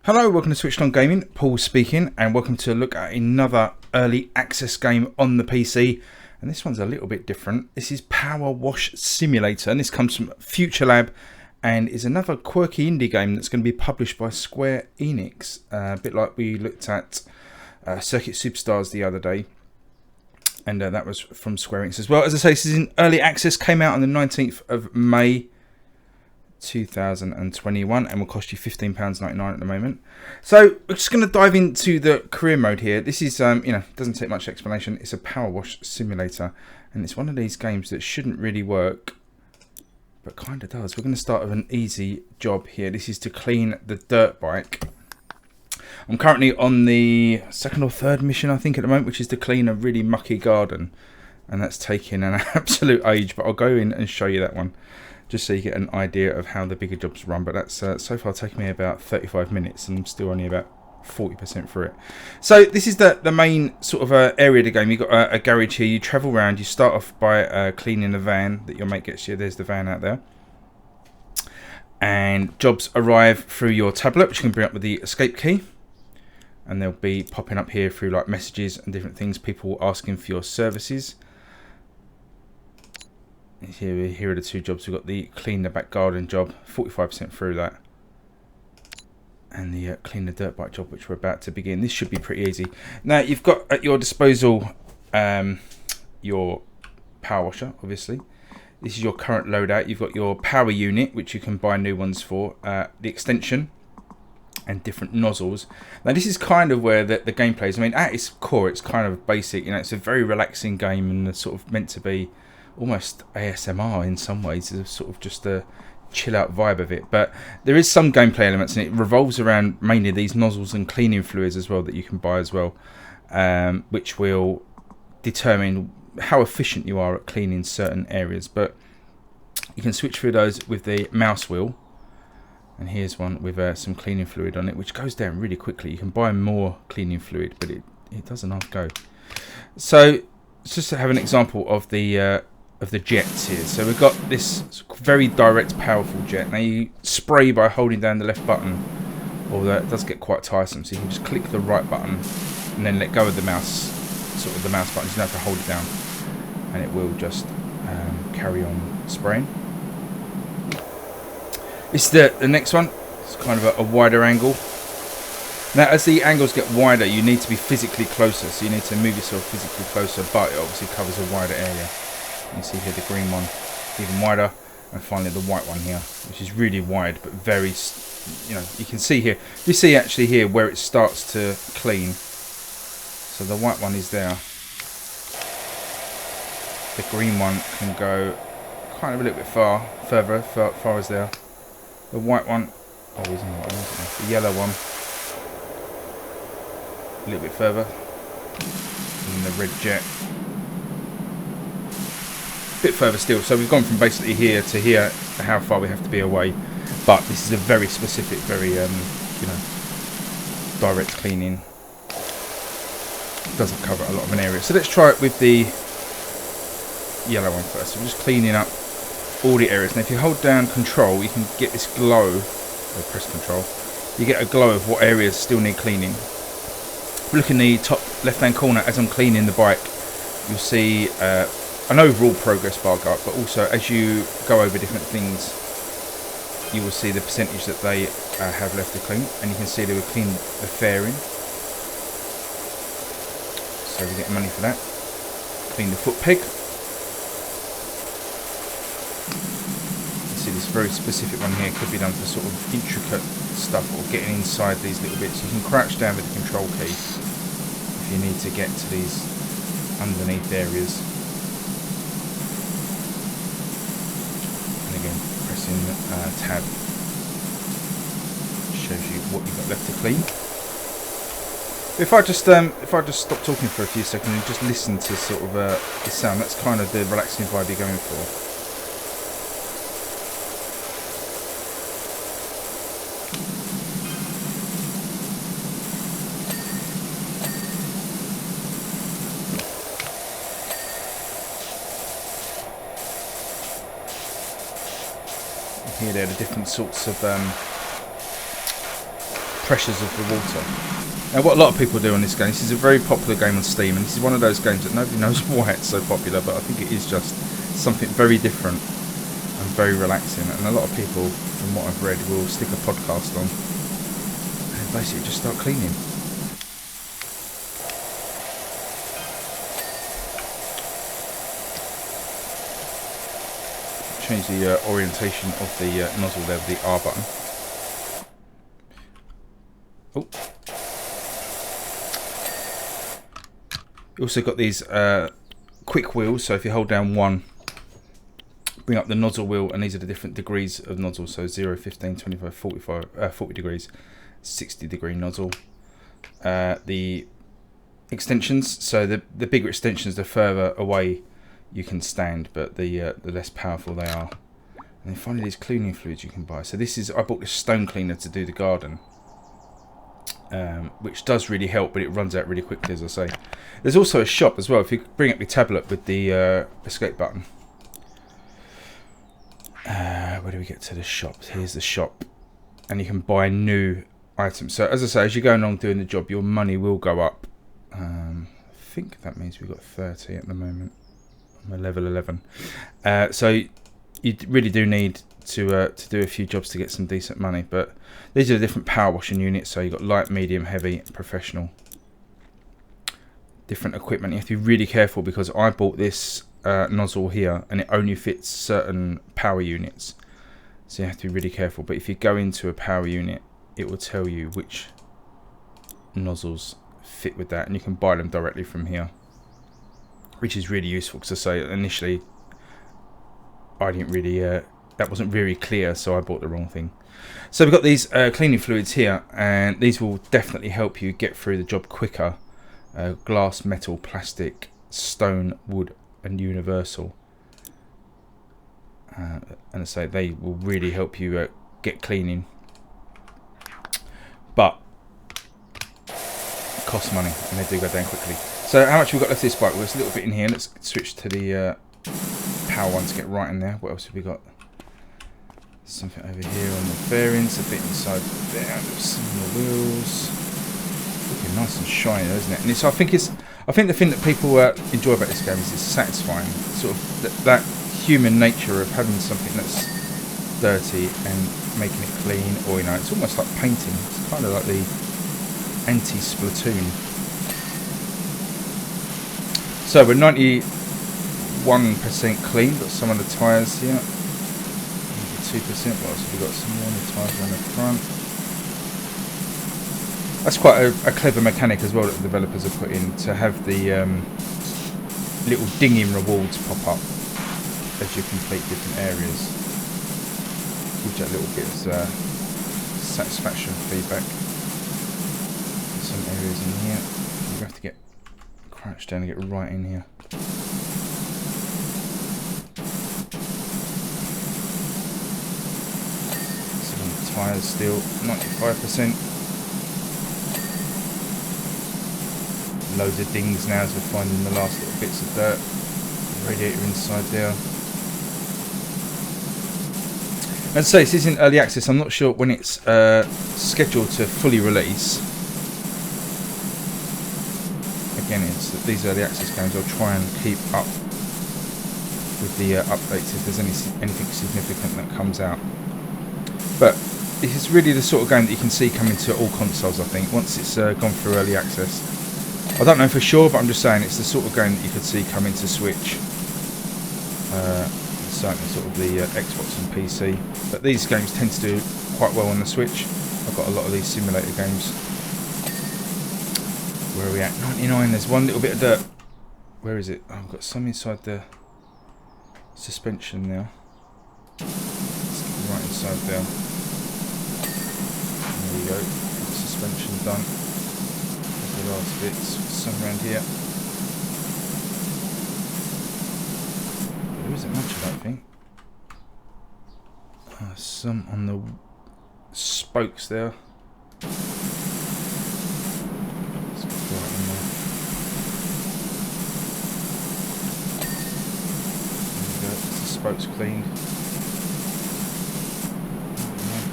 Hello, welcome to SwitchedOn Gaming. Paul speaking, and welcome to look at another early access game on the PC. And this one's a little bit different. This is Powerwash Simulator, and this comes from Future Lab, and is another quirky indie game that's going to be published by Square Enix. A bit like we looked at Circuit Superstars the other day, and that was from Square Enix as well. As I say, this is in early access. Came out on the 19th of May. 2021 and will cost you £15.99 at the moment. So we're just going to dive into the career mode here. This is doesn't take much explanation. It's a power wash simulator, and it's one of these games that shouldn't really work but kind of does. We're going to start with an easy job here. This is to clean the dirt bike. I'm currently on the second or third mission, I think, at the moment, which is to clean a really mucky garden, and that's taking an absolute age, but I'll go in and show you that one just so you get an idea of how the bigger jobs run. But that's so far taken me about 35 minutes, and I'm still only about 40% through it. So this is the main sort of area of the game. You've got a garage here. You travel around. You start off by cleaning the van that your mate gets you. There's the van out there. And jobs arrive through your tablet, which you can bring up with the escape key. And they'll be popping up here through like messages and different things, people asking for your services. Here are the two jobs. We've got the clean the back garden job, 45% through that, and the clean the dirt bike job, which we're about to begin. This should be pretty easy. Now you've got at your disposal your power washer, obviously. This is your current loadout. You've got your power unit, which you can buy new ones for, the extension, and different nozzles. Now this is kind of where the gameplay is. I mean, at its core, it's kind of basic. You know, it's a very relaxing game, and it's sort of meant to be almost ASMR in some ways. It's sort of just a chill out vibe of it, but there is some gameplay elements, and it revolves around mainly these nozzles and cleaning fluids as well that you can buy as well, which will determine how efficient you are at cleaning certain areas. But you can switch through those with the mouse wheel, and here's one with some cleaning fluid on it, which goes down really quickly. You can buy more cleaning fluid, but it doesn't half go. So let's just have an example of the jets here. So we've got this very direct, powerful jet. Now you spray by holding down the left button, although it does get quite tiresome. So you can just click the right button and then let go of the mouse, sort of the mouse button. You don't have to hold it down, and it will just carry on spraying. It's the next one. It's kind of a wider angle. Now, as the angles get wider, you need to be physically closer. So you need to move yourself physically closer, but it obviously covers a wider area. You see here the green one, even wider, and finally the white one here, which is really wide but very, you can see here. You see actually here where it starts to clean. So the white one is there. The green one can go kind of a little bit further as there. The white one, the yellow one, a little bit further, and the red jet a bit further still. So we've gone from basically here to here, to how far we have to be away. But this is a very specific, very direct cleaning. It doesn't cover a lot of an area. So let's try it with the yellow one first. So we're just cleaning up all the areas. Now if you hold down control, you can get this glow, or press control, you get a glow of what areas still need cleaning. Look in the top left hand corner as I'm cleaning the bike, you'll see an overall progress bar go up, but also as you go over different things, you will see the percentage that they have left to clean, and you can see they will clean the fairing, so we get money for that. Clean the foot peg. You see this very specific one here could be done for sort of intricate stuff, or getting inside these little bits. You can crouch down with the control key if you need to get to these underneath areas. Pressing tab shows you what you've got left to clean. If I just stop talking for a few seconds and just listen to sort of the sound, that's kind of the relaxing vibe you're going for. Here there are the different sorts of pressures of the water. Now, what a lot of people do on this game, this is a very popular game on Steam, and this is one of those games that nobody knows why it's so popular, but I think it is just something very different and very relaxing, and a lot of people, from what I've read, will stick a podcast on and basically just start cleaning. Change the orientation of the nozzle there with the R button. Oh. You also got these quick wheels, so if you hold down one, bring up the nozzle wheel, and these are the different degrees of nozzle, so 0, 15, 25, 45, 40 degrees, 60 degree nozzle. The extensions, so the bigger extensions, the further away you can stand, but the less powerful they are. And then finally, these cleaning fluids you can buy. So this is, I bought this stone cleaner to do the garden, which does really help, but it runs out really quickly, as I say. There's also a shop as well. If you bring up your tablet with the escape button, where do we get to the shop? Here's the shop, and you can buy new items. So as I say, as you're going along doing the job, your money will go up. I think that means we've got 30 at the moment. I'm level 11. So you really do need to do a few jobs to get some decent money, but these are the different power washing units. So you've got light, medium, heavy, professional. Different equipment. You have to be really careful, because I bought this nozzle here and it only fits certain power units, so you have to be really careful. But if you go into a power unit, it will tell you which nozzles fit with that, and you can buy them directly from here, which is really useful, because I say initially I didn't really that wasn't very clear, so I bought the wrong thing. So we've got these cleaning fluids here, and these will definitely help you get through the job quicker. Glass, metal, plastic, stone, wood, and universal. And I say they will really help you get cleaning, but it costs money, and they do go down quickly. So how much have we got left of this bike? Well, there's a little bit in here. Let's switch to the power one to get right in there. What else have we got? Something over here on the bearings, a bit inside there, some of the wheels. Looking nice and shiny, isn't it? And it's, I think the thing that people enjoy about this game is it's satisfying. Sort of that human nature of having something that's dirty and making it clean, or it's almost like painting. It's kind of like the anti-Splatoon. So we're 91% clean. Got some of the tyres here. 2%. What else have we got? Some more on the tyres on the front. That's quite a clever mechanic as well that the developers have put in, to have the little dinging rewards pop up as you complete different areas. Gives you a little bit of satisfaction feedback. Some areas in here. You have to get crouched down and get right in here. Some of the tyres still 95%. Loads of dings now as we're finding the last little bits of dirt. The radiator inside there. And so this isn't early access. I'm not sure when it's scheduled to fully release. Again, it's that these early access games, I'll try and keep up with the updates if there's anything significant that comes out. But this is really the sort of game that you can see coming to all consoles, I think, once it's gone through early access. I don't know for sure, but I'm just saying it's the sort of game that you could see coming to Switch. Certainly sort of the Xbox and PC. But these games tend to do quite well on the Switch. I've got a lot of these simulator games. Where are we at? 99, there's one little bit of dirt. Where is it? Oh, I've got some inside the suspension now. Let's get right inside there. There we go. Suspension done. The last bits, some around here. There isn't much of that thing. Some on the spokes there. Let's get right in there. There we go, that's the spokes cleaned.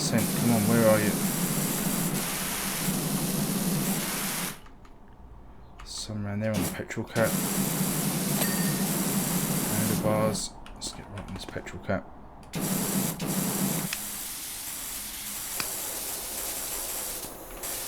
9%, come on, where are you? some around there on the petrol cap. Handlebars. Let's get right on this petrol cap.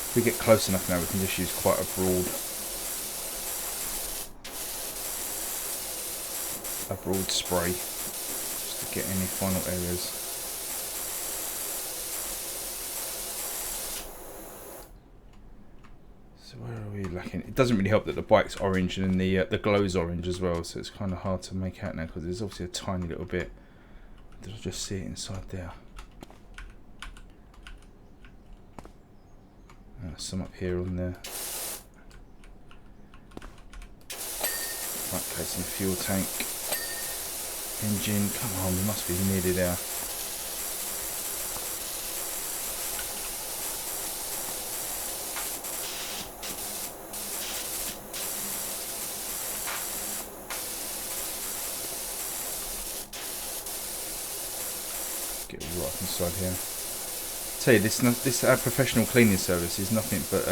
If we get close enough now, we can just use quite a broad spray just to get any final areas. So where are we lacking? It doesn't really help that the bike's orange and the glow's orange as well, so it's kind of hard to make out now because there's obviously a tiny little bit. I'll just see it inside there. Some up here on there. Right, casing, fuel tank, engine. Come on, we must be nearly there. Get right up inside here. Tell you, this professional cleaning service is nothing but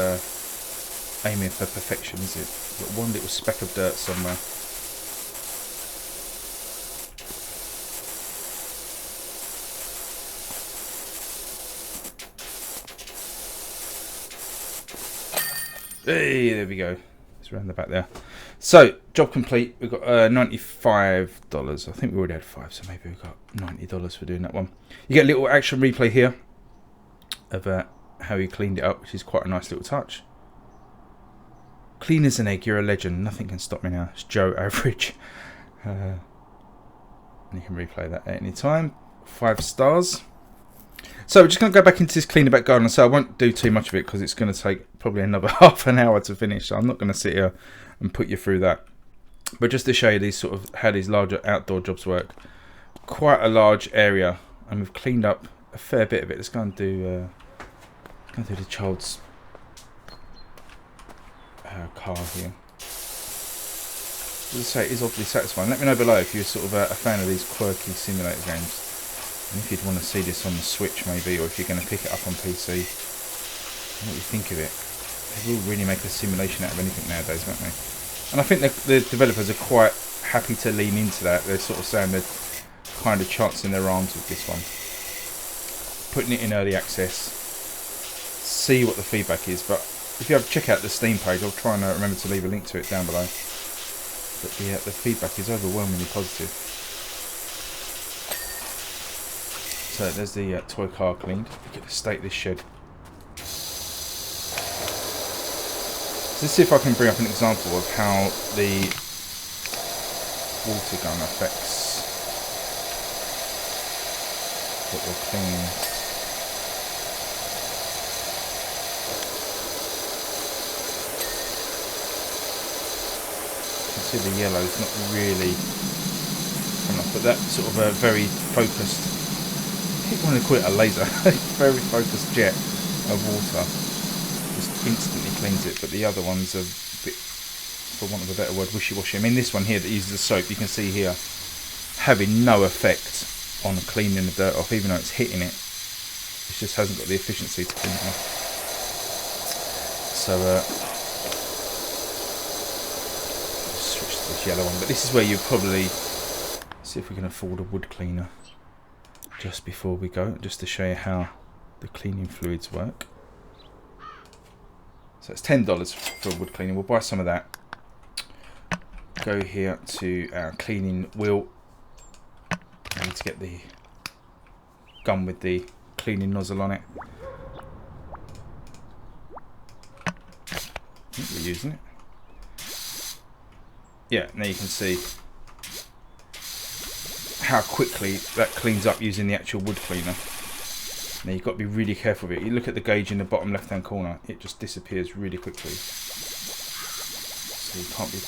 aiming for perfection, is it? Got one little speck of dirt somewhere. Hey, there we go. It's around the back there. So, job complete. We've got $95. I think we already had 5, so maybe we've got $90 for doing that one. You get a little action replay here of how he cleaned it up, which is quite a nice little touch. Clean as an egg, you're a legend. Nothing can stop me now. It's Joe Average. And you can replay that at any time. 5 stars. So we're just going to go back into this clean the back garden. So I won't do too much of it because it's going to take probably another half an hour to finish. So I'm not going to sit here and put you through that. But just to show you these sort of how these larger outdoor jobs work. Quite a large area, and we've cleaned up a fair bit of it. Let's go and do the child's car here. As I say, it is oddly satisfying. Let me know below if you're sort of a fan of these quirky simulator games, and if you'd want to see this on the Switch maybe, or if you're going to pick it up on PC, and what you think of it. They will really make a simulation out of anything nowadays, won't they? And I think the developers are quite happy to lean into that. They're sort of saying they're kind of chancing their arms with this one, putting it in early access, see what the feedback is. But if you have check out the Steam page, I'll try and remember to leave a link to it down below. But the feedback is overwhelmingly positive. So there's the toy car cleaned. Look at the state of this shed. So let's see if I can bring up an example of how the water gun affects what we're cleaning. You can see the yellow is not really coming up, but that sort of a very focused, I keep wanting to call it a laser, very focused jet of water just instantly cleans it. But the other one's a bit, for want of a better word, wishy-washy. I mean, this one here that uses the soap, you can see here, having no effect on cleaning the dirt off, even though it's hitting it. It just hasn't got the efficiency to clean it off. So, switch to this yellow one. But this is where you probably see if we can afford a wood cleaner just before we go, just to show you how the cleaning fluids work. So it's $10 for a wood cleaner. We'll buy some of that. Go here to our cleaning wheel. I need to get the gun with the cleaning nozzle on it. I think we're using it. Yeah, now you can see how quickly that cleans up using the actual wood cleaner. Now you've got to be really careful with it. You look at the gauge in the bottom left hand corner, it just disappears really quickly. So you can't be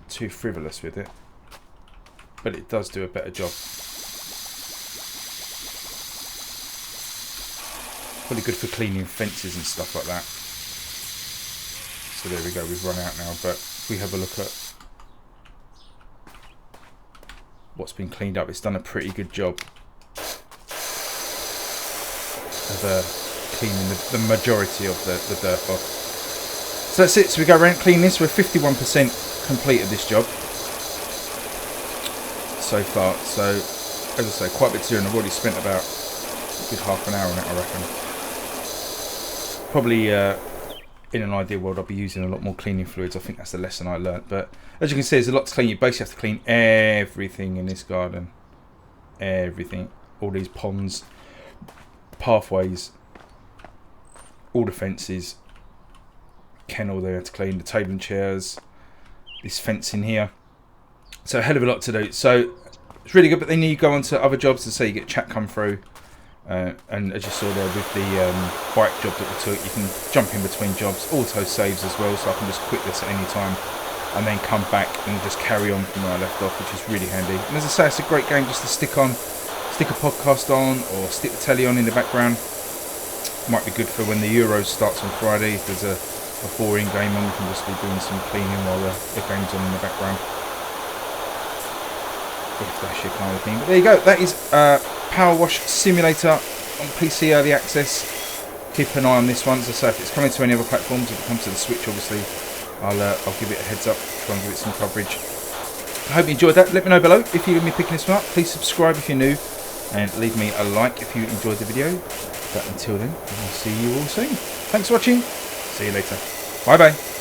too frivolous with it. But it does do a better job. Probably good for cleaning fences and stuff like that. So there we go, we've run out now, but if we have a look at what's been cleaned up, it's done a pretty good job of cleaning the majority of the dirt off. So that's it. So we go around clean this. We're 51% completed this job so far. So as I say, quite a bit to do, and I've already spent about a good half an hour on it, I reckon. Probably in an ideal world, I'll be using a lot more cleaning fluids. I think that's the lesson I learnt. But as you can see, there's a lot to clean. You basically have to clean everything in this garden. Everything. All these ponds, pathways, all the fences, kennel there to clean, the table and chairs, this fence in here. So a hell of a lot to do. So it's really good, but then you go on to other jobs to say you get chat come through. And as you saw there with the bike job that we took, you can jump in between jobs, auto saves as well, so I can just quit this at any time and then come back and just carry on from where I left off, which is really handy. And as I say, it's a great game just to stick a podcast on or stick the telly on in the background. Might be good for when the Euros starts on Friday. If there's a boring game on, we can just be doing some cleaning while the game's on in the background. If that's your kind of thing. But there you go. That is Powerwash Simulator on PC Early Access. Keep an eye on this one. As I say, if it's coming to any other platforms, if it comes to the Switch, obviously, I'll give it a heads up, try and give it some coverage. I hope you enjoyed that. Let me know below if you're going to be picking this one up. Please subscribe if you're new, and leave me a like if you enjoyed the video. But until then, I'll see you all soon. Thanks for watching. See you later. Bye bye.